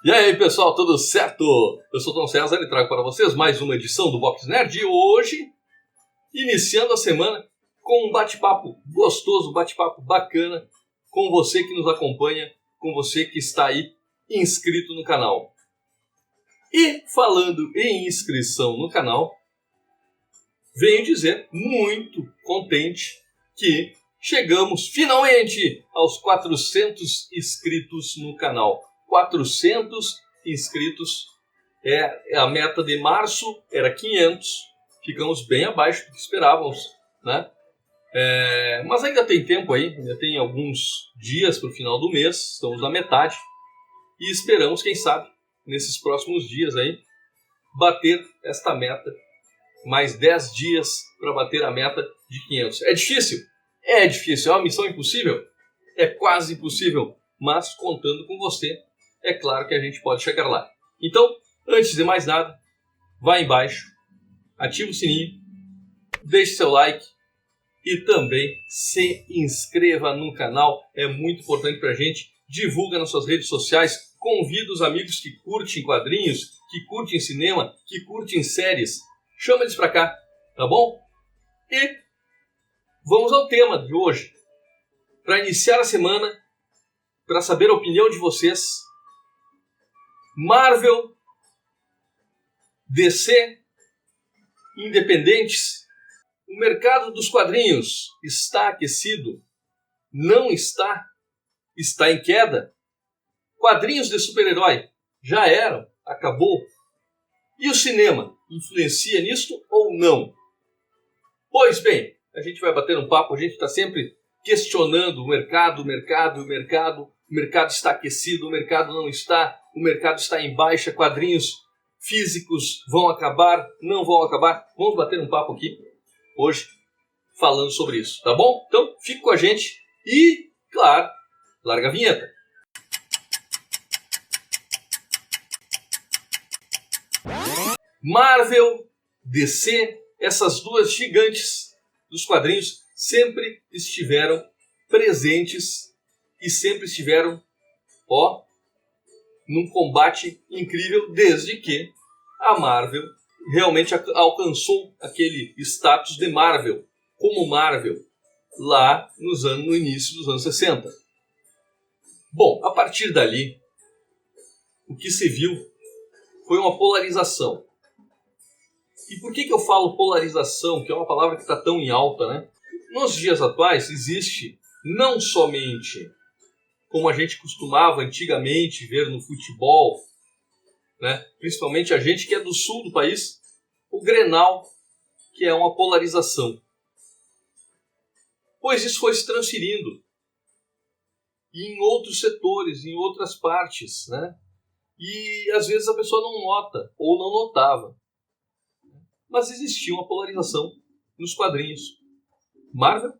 E aí pessoal, tudo certo? Eu sou Tom César e trago para vocês mais uma edição do Box Nerd e hoje, iniciando a semana com um bate-papo gostoso, um bate-papo bacana com você que nos acompanha, com você que está aí inscrito no canal. E falando em inscrição no canal, venho dizer muito contente que chegamos finalmente aos 400 inscritos no canal. 400 inscritos é a meta de março, era 500, ficamos bem abaixo do que esperávamos, né? Mas ainda tem tempo aí, ainda tem alguns dias para o final do mês, estamos na metade e esperamos, quem sabe, nesses próximos dias aí, bater esta meta, mais 10 dias para bater a meta de 500. É difícil? É difícil, é uma missão impossível? É quase impossível, mas contando com você, é claro que a gente pode chegar lá. Então, antes de mais nada, vá embaixo, ative o sininho, deixe seu like e também se inscreva no canal. É muito importante para a gente. Divulga nas suas redes sociais, convida os amigos que curtem quadrinhos, que curtem cinema, que curtem séries. Chama eles para cá, tá bom? E vamos ao tema de hoje. Para iniciar a semana, para saber a opinião de vocês, Marvel, DC, independentes, o mercado dos quadrinhos está aquecido? Não está? Está em queda? Quadrinhos de super-herói já eram? Acabou? E o cinema influencia nisto ou não? Pois bem, a gente vai bater um papo, a gente está sempre questionando o mercado está aquecido, o mercado não está, o mercado está em baixa, quadrinhos físicos vão acabar, não vão acabar. Vamos bater um papo aqui hoje falando sobre isso, tá bom? Então fique com a gente e, claro, larga a vinheta. Marvel, DC, essas duas gigantes dos quadrinhos sempre estiveram presentes e sempre estiveram, num combate incrível, desde que a Marvel realmente alcançou aquele status de Marvel, como Marvel, lá no início dos anos 60. Bom, a partir dali, o que se viu foi uma polarização. E por que eu falo polarização, que é uma palavra que está tão em alta, né? Nos dias atuais existe não somente, como a gente costumava antigamente ver no futebol, né? Principalmente a gente que é do sul do país, o Grenal, que é uma polarização. Pois isso foi se transferindo em outros setores, em outras partes, né? E às vezes a pessoa não nota ou não notava. Mas existia uma polarização nos quadrinhos. Marvel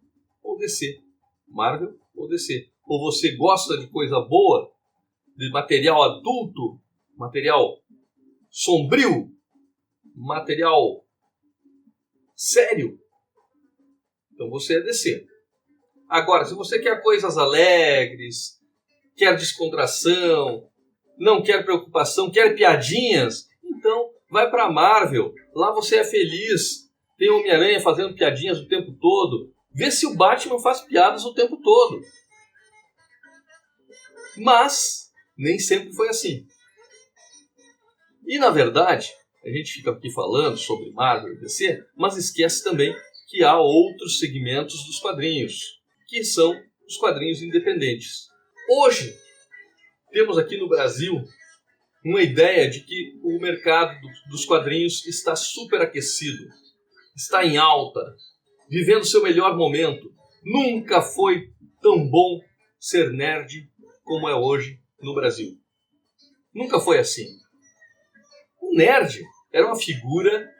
ou DC? Marvel ou DC? Ou você gosta de coisa boa, de material adulto, material sombrio, material sério? Então você é DC. Agora, se você quer coisas alegres, quer descontração, não quer preocupação, quer piadinhas, então vai para Marvel. Lá você é feliz. Tem o Homem-Aranha fazendo piadinhas o tempo todo. Vê se o Batman faz piadas o tempo todo. Mas nem sempre foi assim. E na verdade, a gente fica aqui falando sobre Marvel e DC, mas esquece também que há outros segmentos dos quadrinhos, que são os quadrinhos independentes. Hoje, temos aqui no Brasil uma ideia de que o mercado dos quadrinhos está superaquecido, está em alta, vivendo seu melhor momento. Nunca foi tão bom ser nerd como é hoje no Brasil. Nunca foi assim. O nerd era uma figura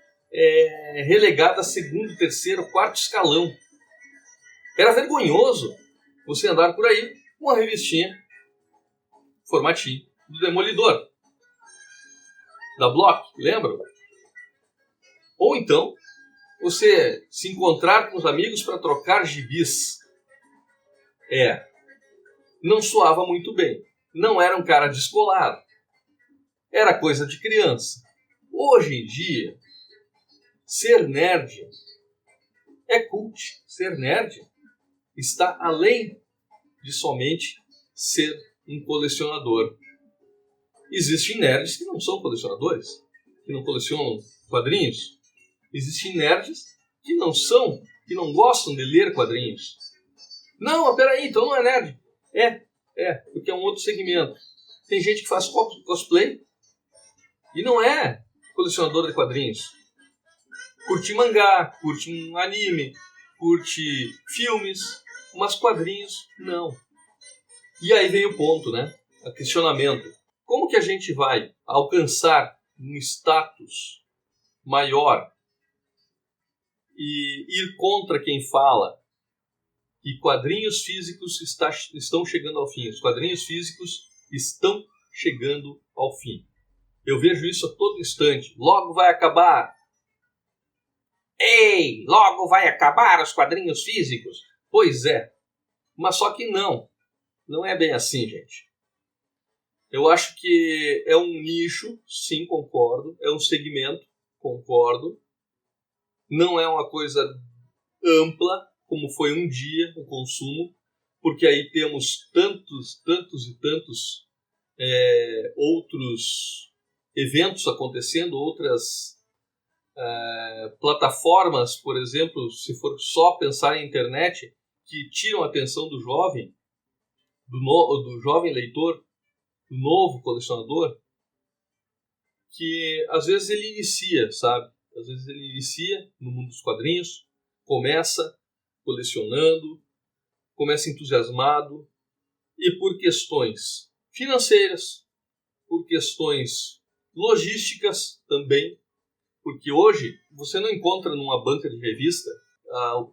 relegada a segundo, terceiro, quarto escalão. Era vergonhoso você andar por aí com uma revistinha, formatinho, do Demolidor, da Block, lembra? Ou então, você se encontrar com os amigos para trocar gibis. Não soava muito bem. Não era um cara descolado. era coisa de criança. Hoje em dia, ser nerd é cult. Ser nerd está além de somente ser um colecionador. Existem nerds que não são colecionadores, que não colecionam quadrinhos. Existem nerds que não gostam de ler quadrinhos. Não, mas peraí, então não é nerd. Porque é um outro segmento. Tem gente que faz cosplay e não é colecionador de quadrinhos. Curte mangá, curte um anime, curte filmes, mas quadrinhos não. E aí vem o ponto, né? O questionamento. Como que a gente vai alcançar um status maior e ir contra quem fala que quadrinhos físicos estão chegando ao fim? Os quadrinhos físicos estão chegando ao fim. Eu vejo isso a todo instante. Logo vai acabar. Ei, logo vai acabar os quadrinhos físicos? Pois é, mas só que não. Não é bem assim, gente. Eu acho que é um nicho, sim, concordo. É um segmento, concordo. Não é uma coisa ampla, como foi um dia o consumo, porque aí temos tantos e tantos outros eventos acontecendo, outras plataformas, por exemplo, se for só pensar em internet, que tiram a atenção do jovem, do jovem leitor, do novo colecionador, que às vezes ele inicia, sabe? Às vezes ele inicia no mundo dos quadrinhos, começa colecionando, começa entusiasmado, e por questões financeiras, por questões logísticas também, porque hoje você não encontra numa banca de revista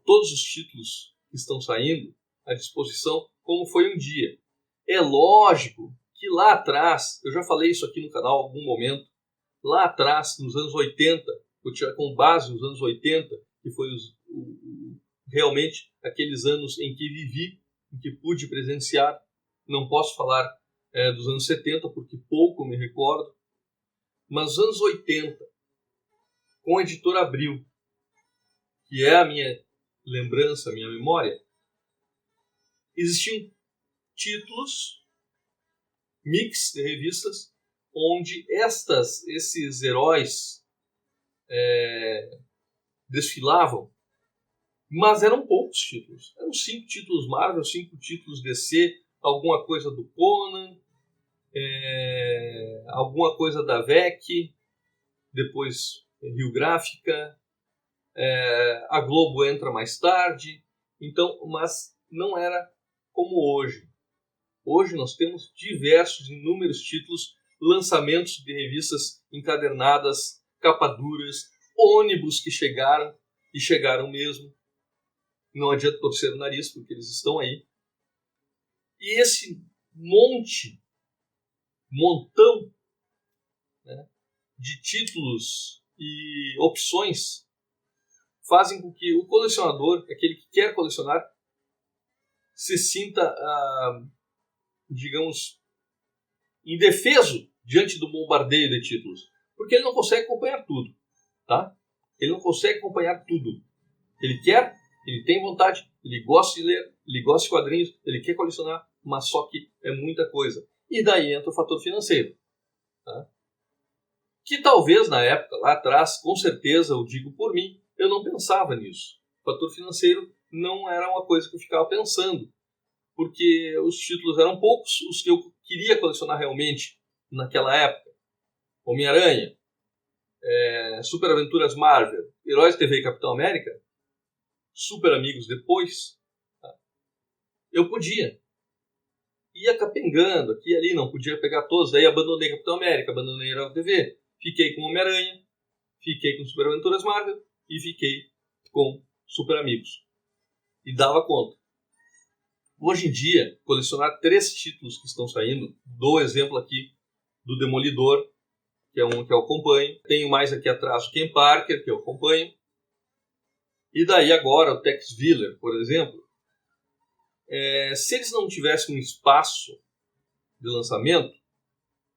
todos os títulos que estão saindo à disposição como foi um dia. É lógico que lá atrás, eu já falei isso aqui no canal em algum momento, lá atrás, nos anos 80, vou tirar com base nos anos 80, que foi realmente aqueles anos em que vivi, em que pude presenciar. Não posso falar dos anos 70, porque pouco me recordo, mas os anos 80, com a editora Abril, que é a minha lembrança, a minha memória, existiam títulos, mix de revistas, onde esses heróis desfilavam, mas eram poucos títulos. Eram 5 títulos Marvel, 5 títulos DC, alguma coisa do Conan, alguma coisa da VEC, depois Rio Gráfica, a Globo entra mais tarde, então, mas não era como hoje. Hoje nós temos inúmeros títulos, lançamentos de revistas encadernadas, capa duras, ônibus que chegaram, e chegaram mesmo. Não adianta torcer o nariz, porque eles estão aí. E esse montão, né, de títulos e opções fazem com que o colecionador, aquele que quer colecionar, se sinta, digamos, indefeso diante do bombardeio de títulos, porque ele não consegue acompanhar tudo, tá? Ele não consegue acompanhar tudo. Ele quer, ele tem vontade, ele gosta de ler, ele gosta de quadrinhos, ele quer colecionar, mas só que é muita coisa. E daí entra o fator financeiro, tá? Que talvez na época, lá atrás, com certeza, eu digo por mim, eu não pensava nisso. O fator financeiro não era uma coisa que eu ficava pensando, porque os títulos eram poucos, os que eu queria colecionar realmente naquela época. Homem-Aranha, Super Aventuras Marvel, Heróis TV e Capitão América, Super Amigos depois, tá? Eu podia. Ia capengando aqui e ali, não podia pegar todos, daí abandonei Capitão América, abandonei Heróis TV, fiquei com Homem-Aranha, fiquei com Super Aventuras Marvel e fiquei com Super Amigos. E dava conta. Hoje em dia, colecionar 3 títulos que estão saindo, dou exemplo aqui do Demolidor, que é um que eu acompanho. Tenho mais aqui atrás o Ken Parker, que eu acompanho. E daí agora o Tex Willer, por exemplo. Se eles não tivessem um espaço de lançamento,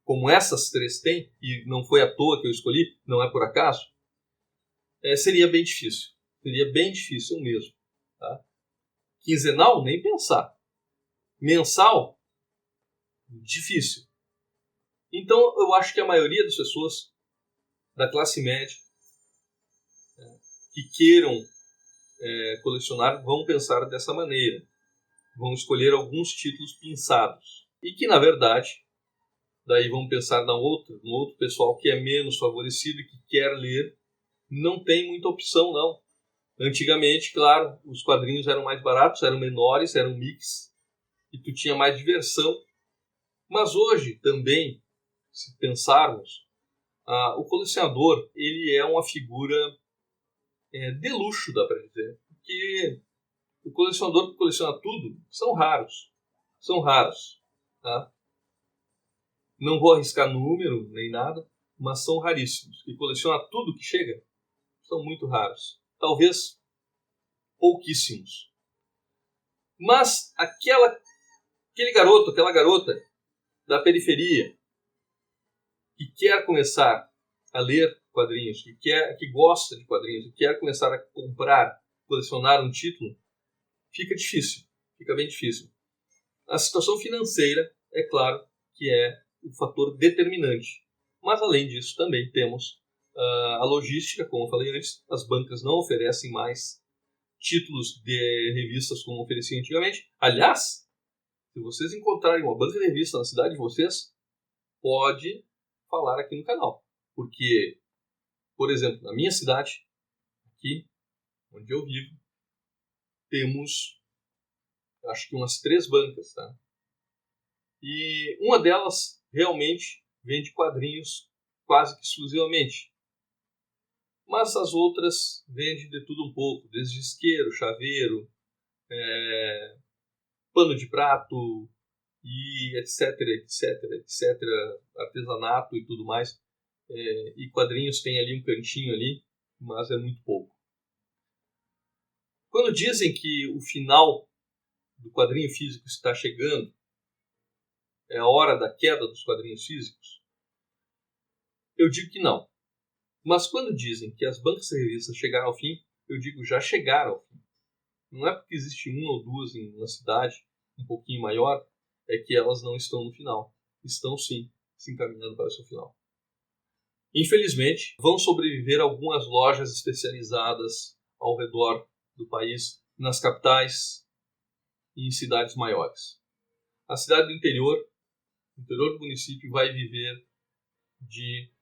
como essas três têm, e não foi à toa que eu escolhi, não é por acaso, seria bem difícil. Seria bem difícil mesmo. Tá? Quinzenal, nem pensar. Mensal, difícil. Então, eu acho que a maioria das pessoas da classe média que queiram colecionar vão pensar dessa maneira. Vão escolher alguns títulos pinçados. E que, na verdade, daí vamos pensar no outro pessoal que é menos favorecido e que quer ler, não tem muita opção, não. Antigamente, claro, os quadrinhos eram mais baratos, eram menores, eram mix, e tu tinha mais diversão. Mas hoje também, se pensarmos, o colecionador ele é uma figura de luxo, dá para dizer. Porque o colecionador que coleciona tudo são raros. São raros. Tá? Não vou arriscar número nem nada, mas são raríssimos. E coleciona tudo que chega são muito raros. Talvez pouquíssimos. Mas aquele garoto, aquela garota da periferia que quer começar a ler quadrinhos, que gosta de quadrinhos, que quer começar a comprar, colecionar um título, fica difícil, fica bem difícil. A situação financeira, é claro, que é o fator determinante. Mas, além disso, também temos a logística, como eu falei antes, as bancas não oferecem mais títulos de revistas como ofereciam antigamente. Aliás, se vocês encontrarem uma banca de revista na cidade de vocês, pode falar aqui no canal. Porque, por exemplo, na minha cidade, aqui onde eu vivo, temos, acho que umas 3 bancas, tá? E uma delas realmente vende quadrinhos quase que exclusivamente. Mas as outras vendem de tudo um pouco, desde isqueiro, chaveiro, pano de prato e etc, etc, etc, artesanato e tudo mais. E quadrinhos tem ali um cantinho ali, mas é muito pouco. Quando dizem que o final do quadrinho físico está chegando, é a hora da queda dos quadrinhos físicos, eu digo que não. Mas quando dizem que as bancas de revistas chegaram ao fim, eu digo já chegaram ao fim. Não é porque existe uma ou duas em uma cidade um pouquinho maior, é que elas não estão no final. Estão sim, se encaminhando para o seu final. Infelizmente, vão sobreviver algumas lojas especializadas ao redor do país, nas capitais e em cidades maiores. A cidade do interior do município, vai viver de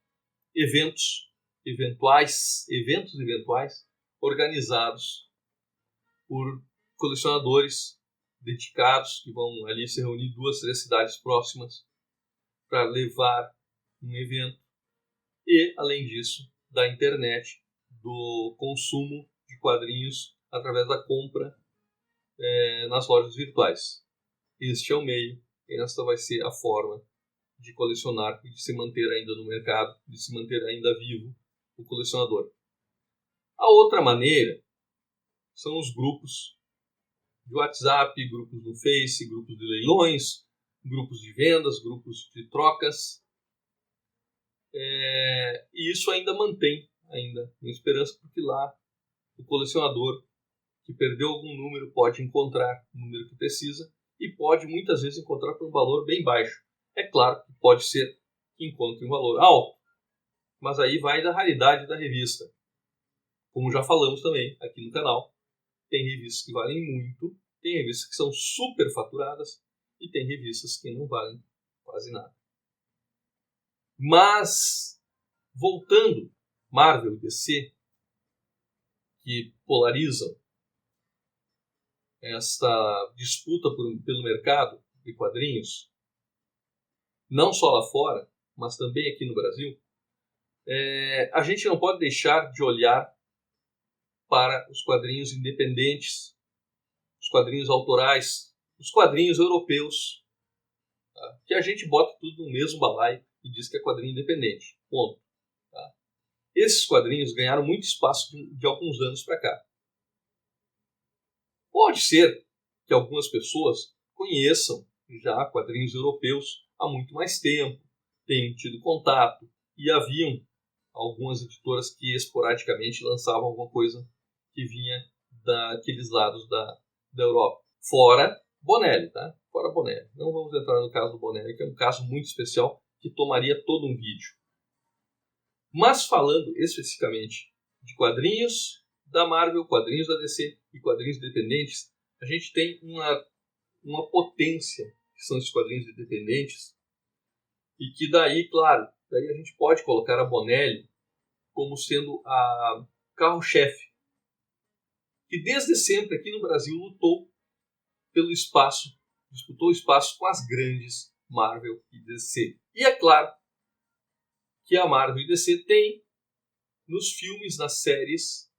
eventos eventuais, organizados por colecionadores dedicados que vão ali se reunir 2, 3 cidades próximas para levar um evento. E, além disso, da internet, do consumo de quadrinhos através da compra nas lojas virtuais. Este é o meio, e esta vai ser a forma de colecionar e de se manter ainda no mercado, de se manter ainda vivo o colecionador. A outra maneira são os grupos de WhatsApp, grupos no Face, grupos de leilões, grupos de vendas, grupos de trocas. E isso ainda mantém uma esperança, porque lá o colecionador que perdeu algum número pode encontrar o número que precisa e pode muitas vezes encontrar por um valor bem baixo. É claro que pode ser que encontre um valor alto, mas aí vai da raridade da revista. Como já falamos também aqui no canal, tem revistas que valem muito, tem revistas que são super faturadas e tem revistas que não valem quase nada. Mas, voltando, Marvel e DC, que polarizam esta disputa pelo mercado de quadrinhos, não só lá fora, mas também aqui no Brasil, a gente não pode deixar de olhar para os quadrinhos independentes, os quadrinhos autorais, os quadrinhos europeus, tá? Que a gente bota tudo no mesmo balaio e diz que é quadrinho independente. Ponto. Tá? Esses quadrinhos ganharam muito espaço de alguns anos para cá. Pode ser que algumas pessoas conheçam já quadrinhos europeus há muito mais tempo, tenho tido contato e haviam algumas editoras que esporadicamente lançavam alguma coisa que vinha daqueles lados da Europa. Fora Bonelli, tá? Fora Bonelli. Não vamos entrar no caso do Bonelli, que é um caso muito especial que tomaria todo um vídeo. Mas falando especificamente de quadrinhos da Marvel, quadrinhos da DC e quadrinhos independentes, a gente tem uma potência que são esses quadrinhos independentes e que daí, claro, daí a gente pode colocar a Bonelli como sendo a carro-chefe, que desde sempre aqui no Brasil lutou pelo espaço, disputou espaço com as grandes Marvel e DC. E é claro que a Marvel e DC tem nos filmes, nas séries,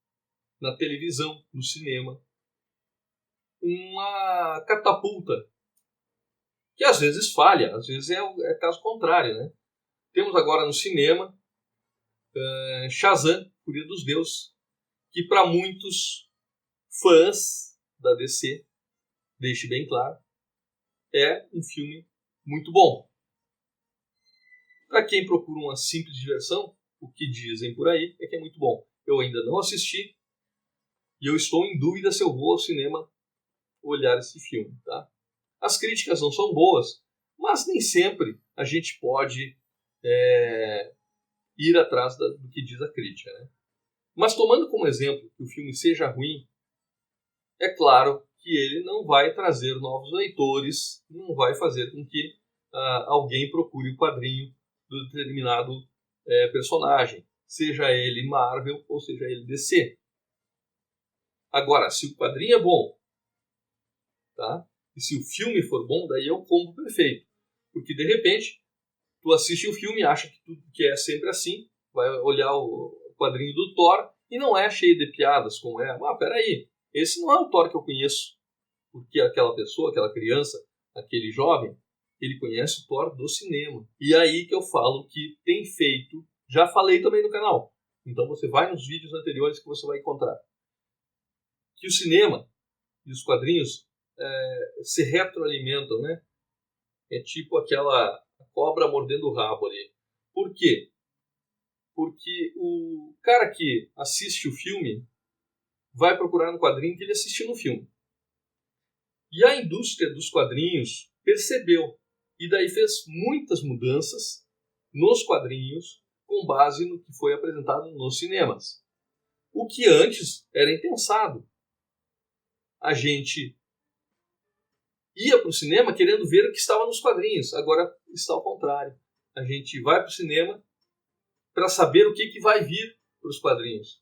na televisão, no cinema, uma catapulta que às vezes falha, às vezes é caso contrário, né? Temos agora no cinema Shazam, Fúria dos Deuses, que para muitos fãs da DC, deixe bem claro, é um filme muito bom. Para quem procura uma simples diversão, o que dizem por aí é que é muito bom. Eu ainda não assisti e eu estou em dúvida se eu vou ao cinema olhar esse filme, tá? As críticas não são boas, mas nem sempre a gente pode ir atrás do que diz a crítica, né? Mas tomando como exemplo que o filme seja ruim, é claro que ele não vai trazer novos leitores, não vai fazer com que alguém procure o quadrinho do determinado personagem, seja ele Marvel ou seja ele DC. Agora, se o quadrinho é bom, tá? E se o filme for bom, daí é o combo perfeito. Porque, de repente, tu assiste o filme e acha que tudo que é sempre assim, vai olhar o quadrinho do Thor e não é cheio de piadas, como é. Ah, peraí, esse não é o Thor que eu conheço. Porque aquela pessoa, aquela criança, aquele jovem, ele conhece o Thor do cinema. E aí que eu falo que tem feito, já falei também no canal, então você vai nos vídeos anteriores que você vai encontrar, que o cinema e os quadrinhos se retroalimentam, né? É tipo aquela cobra mordendo o rabo ali. Por quê? Porque o cara que assiste o filme vai procurar no quadrinho que ele assistiu no filme. E a indústria dos quadrinhos percebeu e daí fez muitas mudanças nos quadrinhos com base no que foi apresentado nos cinemas. O que antes era impensado. A gente ia para o cinema querendo ver o que estava nos quadrinhos. Agora está ao contrário. A gente vai para o cinema para saber o que vai vir para os quadrinhos.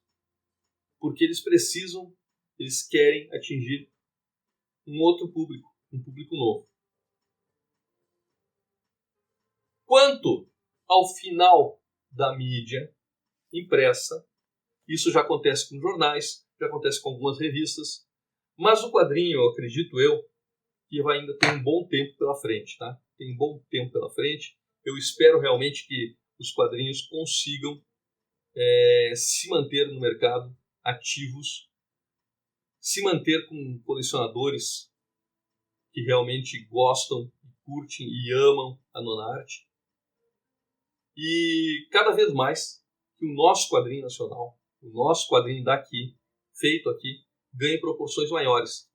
Porque eles querem atingir um outro público, um público novo. Quanto ao final da mídia impressa, isso já acontece com jornais, já acontece com algumas revistas, mas o quadrinho, eu acredito que ainda tem um bom tempo pela frente, tá? Tem um bom tempo pela frente. Eu espero realmente que os quadrinhos consigam se manter no mercado ativos, se manter com colecionadores que realmente gostam, curtem e amam a nonarte. E cada vez mais que o nosso quadrinho nacional, o nosso quadrinho daqui, feito aqui, ganhe proporções maiores.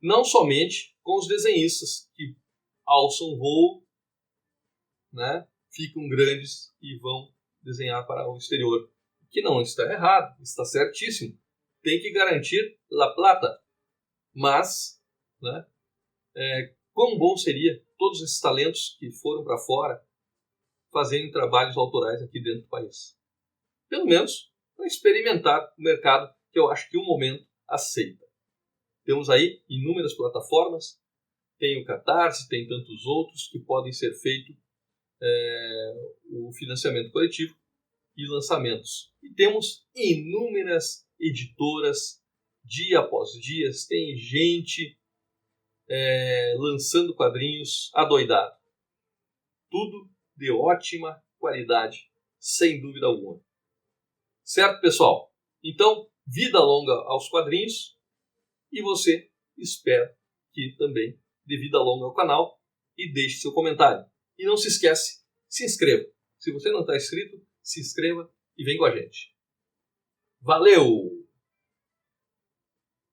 Não somente com os desenhistas que alçam voo, né, ficam grandes e vão desenhar para o exterior. Que não está errado, está certíssimo. Tem que garantir la plata. Mas, né, quão bom seria todos esses talentos que foram para fora fazerem trabalhos autorais aqui dentro do país. Pelo menos para experimentar o mercado que eu acho que o momento aceita. Temos aí inúmeras plataformas, tem o Catarse, tem tantos outros que podem ser feito o financiamento coletivo e lançamentos. E temos inúmeras editoras, dia após dia, tem gente lançando quadrinhos adoidado. Tudo de ótima qualidade, sem dúvida alguma. Certo, pessoal? Então, vida longa aos quadrinhos e você espera que também dê vida longa ao canal e deixe seu comentário. E não se esquece, se inscreva. Se você não está inscrito, se inscreva e vem com a gente. Valeu!